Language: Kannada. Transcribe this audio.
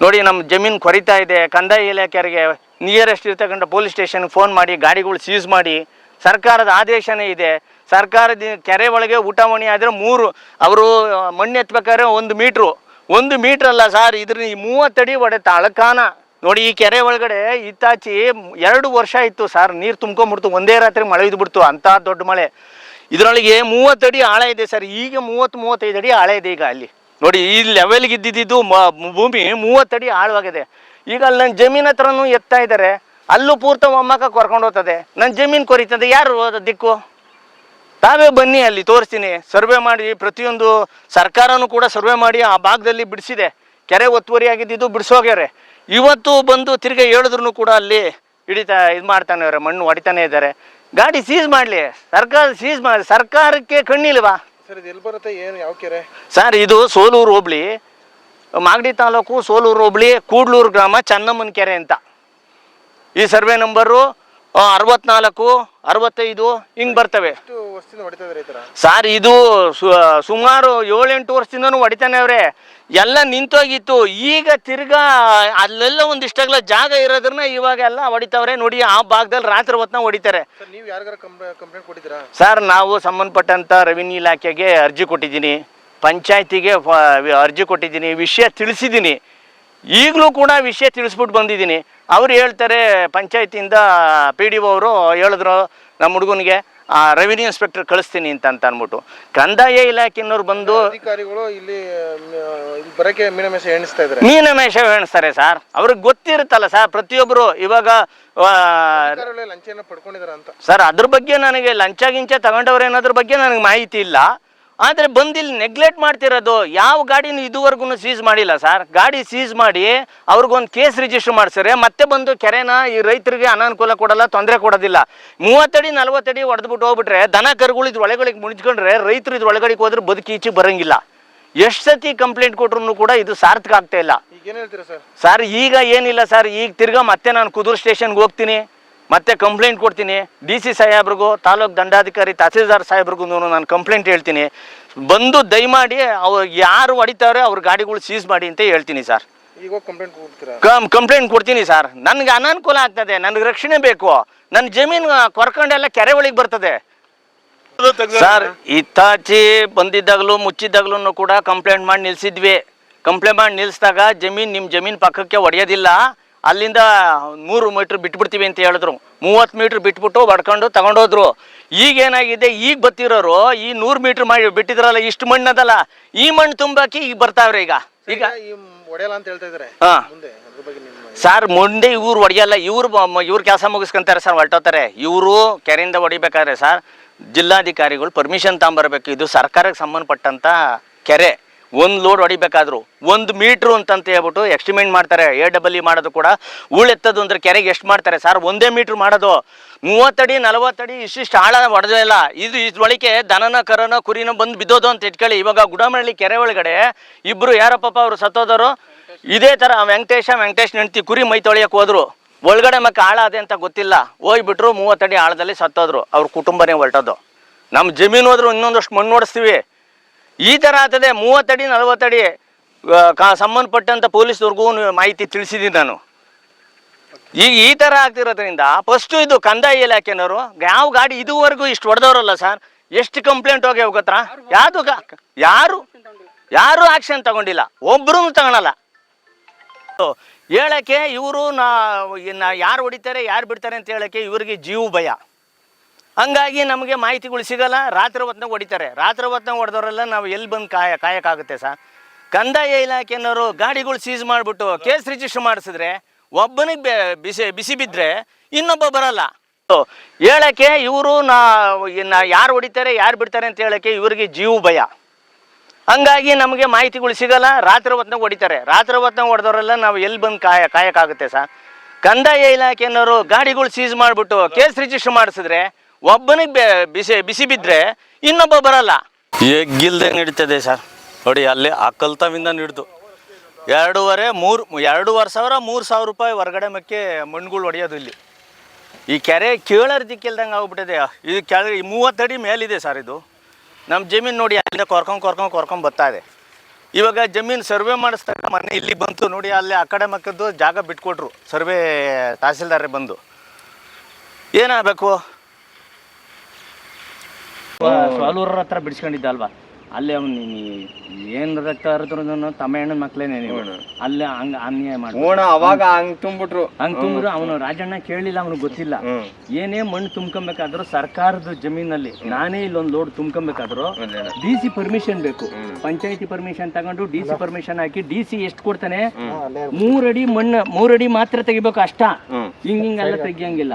ನೋಡಿ ನಮ್ಮ ಜಮೀನು ಕೊರಿತಾ ಇದೆ. ಕಂದಾಯ ಇಲಾಖೆಯವರಿಗೆ ನಿಯರೆಸ್ಟ್ ಇರ್ತಕ್ಕಂಥ ಪೊಲೀಸ್ ಸ್ಟೇಷನ್ಗೆ ಫೋನ್ ಮಾಡಿ ಗಾಡಿಗಳು ಸೀಸ್ ಮಾಡಿ, ಸರ್ಕಾರದ ಆದೇಶನೇ ಇದೆ. ಸರ್ಕಾರದ ಕೆರೆ ಒಳಗೆ ಊಟ ಮಣಿ ಆದರೆ 3 ಅವರು ಮಣ್ಣು ಎತ್ತಬೇಕಾದ್ರೆ 1 ಮೀಟ್ರ್ ಅಲ್ಲ ಸರ್, ಇದ್ರ 30 ಅಡಿ ಹೊಡೆ ತಳಕಾನ ನೋಡಿ. ಈ ಕೆರೆ ಒಳಗಡೆ ಇತ್ತಾಚಿ 2 ವರ್ಷ ಇತ್ತು ಸರ್, ನೀರು ತುಂಬ್ಕೊಂಡ್ಬಿಡ್ತು, ಒಂದೇ ರಾತ್ರಿ ಮಳೆ ಇದ್ಬಿಡ್ತು, ಅಂಥ ದೊಡ್ಡ ಮಳೆ. ಇದರೊಳಗೆ 30 ಅಡಿ ಆಳ ಇದೆ ಸರ್, ಈಗ 30-35 ಅಡಿ ಆಳ ಇದೆ ಈಗ ಅಲ್ಲಿ ನೋಡಿ. ಈ ಲೆವೆಲ್ಗೆ ಇದ್ದಿದ್ದು ಭೂಮಿ 30 ಅಡಿ ಆಳವಾಗಿದೆ. ಈಗ ಅಲ್ಲಿ ನನ್ನ ಜಮೀನ್ ಹತ್ರನೂ ಎತ್ತಾ ಇದ್ದಾರೆ, ಅಲ್ಲೂ ಪೂರ್ತ ಒಮ್ಮಕ್ಕ ಕರ್ಕೊಂಡು ಹೋಗ್ತದೆ. ನನ್ನ ಜಮೀನು ಕೊರಿತದೆ, ಯಾರು ದಿಕ್ಕು? ತಾವೇ ಬನ್ನಿ, ಅಲ್ಲಿ ತೋರಿಸ್ತೀನಿ. ಸರ್ವೆ ಮಾಡಿ, ಪ್ರತಿಯೊಂದು ಸರ್ಕಾರನೂ ಕೂಡ ಸರ್ವೆ ಮಾಡಿ ಆ ಭಾಗದಲ್ಲಿ ಬಿಡಿಸಿದೆ. ಕೆರೆ ಒತ್ತುವರಿ ಆಗಿದ್ದು ಬಿಡಿಸೋಗ್ಯಾರೆ. ಇವತ್ತು ಬಂದು ತಿರ್ಗಿ ಹೇಳಿದ್ರು ಕೂಡ ಅಲ್ಲಿ ಇದು ಮಾಡ್ತಾನೆ ಇದ್ದಾರೆ, ಮಣ್ಣು ಹೊಡಿತಾನೆ ಇದ್ದಾರೆ. ಗಾಡಿ ಸೀಸ್ ಮಾಡಲಿ, ಸರ್ಕಾರ ಸೀಸ್ ಮಾಡಿ. ಸರ್ಕಾರಕ್ಕೆ ಕಣ್ಣಿಲ್ವಾ ಸರ್? ಇದು ಎಲ್ಲಿ ಬರುತ್ತೆ, ಏನು, ಯಾವ ಕೆರೆ ಸರ್? ಇದು ಸೋಲೂರು ಹೋಬಳಿ, ಮಾಗಡಿ ತಾಲೂಕು, ಸೋಲೂರು ಹೋಬಳಿ, ಕೂಡ್ಲೂರು ಗ್ರಾಮ, ಚೆನ್ನಮ್ಮನ ಕೆರೆ ಅಂತ. ಈ ಸರ್ವೆ ನಂಬರು 64, 65 ಹಿಂಗೆ ಬರ್ತವೆ ಸರ್. ಇದು ಸುಮಾರು 7-8 ವರ್ಷದಿಂದನೂ ಹೊಡಿತಾನೆ ಅವ್ರೆ. ಎಲ್ಲ ನಿಂತೋಗಿತ್ತು, ಈಗ ತಿರ್ಗಾ ಅಲ್ಲೆಲ್ಲ ಒಂದಿಷ್ಟಾಗಲ ಜಾಗ ಇರೋದ್ರನ್ನ ಇವಾಗ ಎಲ್ಲ ಹೊಡಿತಾವ್ರೆ ನೋಡಿ. ಆ ಭಾಗದಲ್ಲಿ ರಾತ್ರಿ ಹೊತ್ನ ಹೊಡಿತಾರೆ ಸರ್. ನಾವು ಸಂಬಂಧಪಟ್ಟಂಥ ರೆವಿನ್ಯೂ ಇಲಾಖೆಗೆ ಅರ್ಜಿ ಕೊಟ್ಟಿದ್ದೀನಿ, ಪಂಚಾಯತಿಗೆ ಅರ್ಜಿ ಕೊಟ್ಟಿದ್ದೀನಿ, ವಿಷಯ ತಿಳಿಸಿದ್ದೀನಿ. ಈಗಲೂ ಕೂಡ ವಿಷಯ ತಿಳಿಸ್ಬಿಟ್ಟು ಬಂದಿದ್ದೀನಿ. ಅವ್ರು ಹೇಳ್ತಾರೆ, ಪಂಚಾಯತಿಯಿಂದ PDO ಅವರು ಹೇಳಿದ್ರು ನಮ್ಮ ಹುಡುಗನಿಗೆ ರೆವಿನ್ಯೂ ಇನ್ಸ್ಪೆಕ್ಟರ್ ಕಳಿಸ್ತೀನಿ ಅಂತ ಅಂದ್ಬಿಟ್ಟು. ಕಂದಾಯ ಇಲಾಖೆಯವ್ರು ಬಂದು ಅಧಿಕಾರಿಗಳು ಇಲ್ಲಿ ಬರಕ್ಕೆ ಮೀನಮೇಷ ಎಣಿಸ್ತಾರೆ ಸರ್. ಅವ್ರಿಗೆ ಗೊತ್ತಿರುತ್ತಲ್ಲ ಸರ್, ಪ್ರತಿಯೊಬ್ಬರು ಇವಾಗ ಲಂಚನ ಪಡ್ಕೊಂಡಿದಾರ ಅಂತ ಸರ್. ಅದ್ರ ಬಗ್ಗೆ ನನಗೆ ಲಂಚ ಗಿಂಚ ತಗೊಂಡವ್ರು ಏನಾದ್ರ ಬಗ್ಗೆ ನನಗೆ ಮಾಹಿತಿ ಇಲ್ಲ. ಆದರೆ ಬಂದಿಲ್ಲಿ ನೆಗ್ಲೆಕ್ಟ್ ಮಾಡ್ತಿರೋದು. ಯಾವ ಗಾಡಿನೂ ಇದುವರೆಗೂ ಸೀಸ್ ಮಾಡಿಲ್ಲ ಸರ್. ಗಾಡಿ ಸೀಸ್ ಮಾಡಿ ಅವ್ರಿಗೊಂದು ಕೇಸ್ ರಿಜಿಸ್ಟರ್ ಮಾಡಿಸ್ರೆ ಮತ್ತೆ ಬಂದು ಕೆರೆನ ಈ ರೈತರಿಗೆ ಅನಾನುಕೂಲ ಕೊಡಲ್ಲ, ತೊಂದರೆ ಕೊಡೋದಿಲ್ಲ. 30 ಅಡಿ 40 ಅಡಿ ಹೊಡೆದ್ಬಿಟ್ಟು ಹೋಗ್ಬಿಟ್ರೆ ದನ ಕರುಗಳು ಇದ್ರ ಒಳಗಡೆಗೆ ಮುಣಿಸ್ಕೊಂಡ್ರೆ ರೈತರು ಇದ್ರ ಒಳಗಡೆಗೆ ಹೋದ್ರೆ ಬದುಕಿ ಈಚೆ ಬರಂಗಿಲ್ಲ. ಎಷ್ಟು ಸತಿ ಕಂಪ್ಲೇಂಟ್ ಕೊಟ್ರು ಕೂಡ ಇದು ಸಾರ್ಥಕ ಆಗ್ತಾ ಇಲ್ಲ ಸರ್. ಈಗ ಏನಿಲ್ಲ ಸರ್, ಈಗ ತಿರ್ಗಾ ಮತ್ತೆ ನಾನು ಕುದೂರು ಸ್ಟೇಷನ್ಗೆ ಹೋಗ್ತೀನಿ, ಮತ್ತೆ ಕಂಪ್ಲೇಂಟ್ ಕೊಡ್ತೀನಿ. DC ಸಾಹೇಬ್ರಿಗೂ, ತಾಲೂಕು ದಂಡಾಧಿಕಾರಿ ತಹಸೀಲ್ದಾರ್ ಸಾಹೇಬ್ರಿಗೂ ನಾನು ಕಂಪ್ಲೇಂಟ್ ಹೇಳ್ತೀನಿ. ಬಂದು ದಯಮಾಡಿ ಅವ್ರು ಯಾರು ಹೊಡಿತಾವ್ರೆ ಅವ್ರ ಗಾಡಿಗಳು ಸೀಸ್ ಮಾಡಿ ಅಂತ ಹೇಳ್ತೀನಿ ಸರ್. ಕಂಪ್ಲೇಂಟ್ ಕೊಡ್ತೀನಿ ಸರ್. ನನಗೆ ಅನಾನುಕೂಲ ಆಗ್ತದೆ, ನನಗೆ ರಕ್ಷಣೆ ಬೇಕು. ನನ್ನ ಜಮೀನು ಕೊರ್ಕೊಂಡೆಲ್ಲ ಕೆರೆ ಒಳಗೆ ಬರ್ತದೆ ಸರ್. ಇತ್ತಾಚಿ ಬಂದಿದ್ದಾಗಲೂ ಮುಚ್ಚಿದ್ದಾಗಲೂ ಕೂಡ ಕಂಪ್ಲೇಂಟ್ ಮಾಡಿ ನಿಲ್ಸಿದ್ವಿ. ಕಂಪ್ಲೇಂಟ್ ಮಾಡಿ ನಿಲ್ಲಿಸಿದಾಗ ನಿಮ್ಮ ಜಮೀನು ಪಕ್ಕಕ್ಕೆ ಹೊಡೆಯೋದಿಲ್ಲ, ಅಲ್ಲಿಂದ 100 ಮೀಟ್ರ್ ಬಿಟ್ಬಿಡ್ತೀವಿ ಅಂತ ಹೇಳಿದ್ರು. 30 ಮೀಟ್ರ್ ಬಿಟ್ಬಿಟ್ಟು ಹೊಡ್ಕೊಂಡು ತಗೊಂಡೋದ್ರು. ಈಗೇನಾಗಿದೆ, ಈಗ ಬತ್ತಿರೋರು ಈ 100 ಮೀಟ್ರ್ ಮಾಡಿ ಬಿಟ್ಟಿದ್ರಲ್ಲ, ಇಷ್ಟು ಮಣ್ಣದಲ್ಲ, ಈ ಮಣ್ಣು ತುಂಬಾಕಿ ಈಗ ಬರ್ತಾವ್ರೆ. ಈಗ ಸರ್ ಮುಂದೆ ಇವ್ರು ಹೊಡೆಯಲ್ಲ, ಇವ್ರು ಕೆಲಸ ಮುಗಿಸ್ಕೊಂತಾರೆ ಸರ್, ಹೊರಟೋತಾರೆ. ಇವರು ಕೆರೆಯಿಂದ ಹೊಡಿಬೇಕಾದ್ರೆ ಸರ್ ಜಿಲ್ಲಾಧಿಕಾರಿಗಳು ಪರ್ಮಿಷನ್ ತಗೊಂಬರ್ಬೇಕು. ಇದು ಸರ್ಕಾರಕ್ಕೆ ಸಂಬಂಧಪಟ್ಟಂತ ಕೆರೆ. 1 ಲೋಡ್ ಹೊಡಿಬೇಕಾದ್ರು 1 ಮೀಟ್ರು ಅಂತ ಹೇಳ್ಬಿಟ್ಟು ಎಸ್ಟಿಮೇಟ್ ಮಾಡ್ತಾರೆ. AEE ಮಾಡೋದು ಕೂಡ ಉಳೆತ್ತದು ಅಂದ್ರೆ ಕೆರೆಗೆ ಎಷ್ಟು ಮಾಡ್ತಾರೆ ಸರ್? 1 ಮೀಟ್ರ್ ಮಾಡೋದು. 30 ಅಡಿ 40 ಅಡಿ ಇಷ್ಟಿಷ್ಟು ಆಳ ಹೊಡೆದೇ ಇಲ್ಲ. ಇದ್ರೊಳಗೆ ದನನ ಕರನ ಕುರಿನ ಬಂದು ಬಿದ್ದೋದು ಅಂತ ಇಟ್ಕೊಳ್ಳಿ. ಇವಾಗ ಗುಡಮಳ್ಳಿ ಕೆರೆ ಒಳಗಡೆ ಇಬ್ರು ಯಾರಪ್ಪ ಅವರು ಸತ್ತೋದರು. ಇದೇ ಥರ ವೆಂಕಟೇಶ್ ಹೆಂಡ್ತಿ ಕುರಿ ಮೈ ತೊಳೆಯಕ್ಕೆ ಹೋದ್ರು. ಒಳಗಡೆ ಮಕ್ಕ ಆಳ ಅದೇ ಅಂತ ಗೊತ್ತಿಲ್ಲ, ಹೋಗ್ಬಿಟ್ರು 30 ಅಡಿ ಆಳದಲ್ಲಿ ಸತ್ತೋದ್ರು. ಅವ್ರ ಕುಟುಂಬನೇ ಹೊರಟೋದು. ನಮ್ಮ ಜಮೀನು ಹೋದ್ರು ಇನ್ನೊಂದಷ್ಟು ಮಣ್ಣು ಓಡಿಸ್ತೀವಿ. ಈ ಥರ ಆಗ್ತದೆ. 30 ಅಡಿ 40 ಅಡಿ ಸಂಬಂಧಪಟ್ಟಂಥ ಪೊಲೀಸ್ನವ್ರಿಗೂ ಮಾಹಿತಿ ತಿಳಿಸಿದ್ದೀನಿ ನಾನು. ಈಗ ಈ ಥರ ಆಗ್ತಿರೋದ್ರಿಂದ ಫಸ್ಟು ಇದು ಕಂದಾಯ ಇಲಾಖೆನವರು ಯಾವ ಗಾಡಿ ಇದುವರೆಗೂ ಇಷ್ಟು ಹೊಡೆದವ್ರಲ್ಲ ಸರ್, ಎಷ್ಟು ಕಂಪ್ಲೇಂಟ್ ಹೋಗಿ ಹೋಗತ್ರ? ಯಾರು ಆಕ್ಷನ್ ತಗೊಂಡಿಲ್ಲ, ಒಬ್ರು ತಗೊಳಲ್ಲ. ಹೇಳಕ್ಕೆ ಇವರು ಯಾರು ಹೊಡಿತಾರೆ ಯಾರು ಬಿಡ್ತಾರೆ ಅಂತ ಹೇಳಕ್ಕೆ ಇವ್ರಿಗೆ ಜೀವ ಭಯ. ಹಂಗಾಗಿ ನಮಗೆ ಮಾಹಿತಿಗಳು ಸಿಗಲ್ಲ. ರಾತ್ರಿ ಹೊತ್ನಾಗ ಹೊಡಿತಾರೆ. ರಾತ್ರಿ ಹೊತ್ನಾಗ ಹೊಡೆದವರೆಲ್ಲ ನಾವು ಎಲ್ಲಿ ಬಂದು ಕಾಯಕ್ಕಾಗುತ್ತೆ ಸರ್? ಕಂದಾಯ ಇಲಾಖೆಯವರು ಗಾಡಿಗಳು ಸೀಸ್ ಮಾಡಿಬಿಟ್ಟು ಕೇಸ್ ರಿಜಿಸ್ಟರ್ ಮಾಡಿಸಿದ್ರೆ ಒಬ್ಬನಿಗೆ ಬಿಸಿ ಬಿದ್ದರೆ ಇನ್ನೊಬ್ಬ ಬರಲ್ಲ. ಹೇಳಕ್ಕೆ ಇವರು ಯಾರು ಹೊಡಿತಾರೆ ಯಾರು ಬಿಡ್ತಾರೆ ಅಂತ ಹೇಳಕ್ಕೆ ಇವ್ರಿಗೆ ಜೀವ ಭಯ. ಹಂಗಾಗಿ ನಮಗೆ ಮಾಹಿತಿಗಳು ಸಿಗಲ್ಲ. ರಾತ್ರಿ ಹೊತ್ನಾಗ ಹೊಡಿತಾರೆ. ರಾತ್ರಿ ಹೊತ್ನಾಗ ಹೊಡೆದವರೆಲ್ಲ ನಾವು ಎಲ್ಲಿ ಬಂದು ಕಾಯಕ್ಕಾಗುತ್ತೆ ಸರ್? ಕಂದಾಯ ಇಲಾಖೆಯವರು ಗಾಡಿಗಳು ಸೀಸ್ ಮಾಡಿಬಿಟ್ಟು ಕೇಸ್ ರಿಜಿಸ್ಟರ್ ಮಾಡಿಸಿದ್ರೆ ಒಬ್ಬನಿಗೆ ಬಿಸಿ ಬಿದ್ದರೆ ಇನ್ನೊಬ್ಬ ಬರಲ್ಲ. ಎಗ್ಗಿಲ್ದೆ ನಡೀತದೆ ಸರ್ ನೋಡಿ. ಅಲ್ಲಿ ಆ ಕಲ್ತವಿಂದ ಹಿಡಿದು 2,500-3,000 ರೂಪಾಯಿ ಹೊರಗಡೆ ಮಕ್ಕೆ ಮಣ್ಣುಗಳು ಹೊಡೆಯೋದು ಇಲ್ಲಿ. ಈ ಕೆರೆ ಕೇಳೋರ್ ದಿಕ್ಕಿಲ್ದಂಗೆ ಆಗ್ಬಿಟ್ಟಿದೆ. ಇದು ಕೆಳಗೆ 30 ಅಡಿ ಮೇಲಿದೆ ಸರ್. ಇದು ನಮ್ಮ ಜಮೀನು ನೋಡಿ, ಅಲ್ಲಿಂದ ಕೊರ್ಕೊಂಡು ಬರ್ತಾ ಇದೆ. ಇವಾಗ ಜಮೀನು ಸರ್ವೆ ಮಾಡಿಸ್ದಾಗ ಮೊನ್ನೆ ಇಲ್ಲಿ ಬಂತು ನೋಡಿ, ಅಲ್ಲಿ ಆ ಕಡೆ ಮಕ್ಕದ್ದು ಜಾಗ ಬಿಟ್ಕೊಟ್ರು ಸರ್ವೆ ತಹಸೀಲ್ದಾರೇ ಬಂದು. ಏನಾಗಬೇಕು? ಸೋಲೂರ ಹತ್ರ ಬಿಡಿಸ್ಕೊಂಡಿದ್ದಲ್ವಾ, ಅಲ್ಲೇ ಅವ್ನು ಏನು ರಕ್ತ ಹರಿದ್ರು ತಮ್ಮ ಹೆಣ್ಣನ ಮಕ್ಳೇನೆ ನೀವು, ಅಲ್ಲೇ ಹಂಗ ಅನ್ಯಾಯ ಮಾಡಿ ಅವಾಗ ಹಂಗ್ ತುಂಬಿಟ್ರು. ಅವನು ರಾಜಣ್ಣ ಕೇಳಿಲ್ಲ, ಅವ್ನಿಗೆ ಗೊತ್ತಿಲ್ಲ. ಏನೇ ಮಣ್ಣು ತುಂಬ್ಕೊಬೇಕಾದ್ರು ಸರ್ಕಾರದ ಜಮೀನಲ್ಲಿ ನಾನೇ ಇಲ್ಲೊಂದು ಲೋಡ್ ತುಂಬ್ಕೊಬೇಕಾದ್ರು DC ಪರ್ಮಿಷನ್ ಬೇಕು. ಪಂಚಾಯತಿ ಪರ್ಮಿಷನ್ ತಗೊಂಡು DC ಪರ್ಮಿಷನ್ ಹಾಕಿ DC ಎಷ್ಟು ಕೊಡ್ತಾನೆ? 3 ಅಡಿ ಮಣ್ಣು, 3 ಅಡಿ ಮಾತ್ರ ತೆಗಿಬೇಕು ಅಷ್ಟ. ಹಿಂಗೆಲ್ಲ ತೆಗಿಯಂಗಿಲ್ಲ.